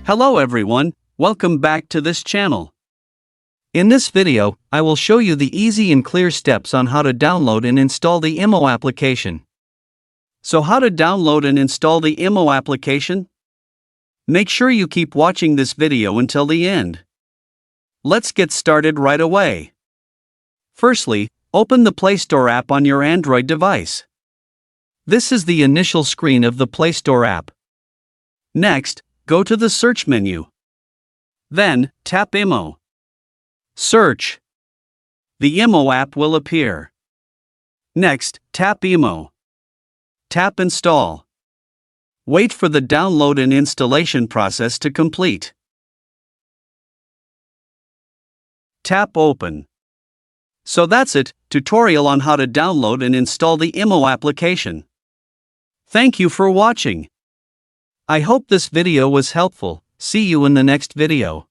Hello everyone, welcome back to this channel. In this video, I will show you the easy and clear steps on how to download and install the IMMO application. So how to download and install the IMMO application? Make sure you keep watching this video until the end. Let's get started right away. Firstly, open the Play Store app on your Android device. This is the initial screen of the Play Store app. Next, go to the search menu. Then, tap IMMO. Search. The IMMO app will appear. Next, tap IMMO. Tap Install. Wait for the download and installation process to complete. Tap Open. So that's it, tutorial on how to download and install the IMMO application. Thank you for watching. I hope this video was helpful. See you in the next video.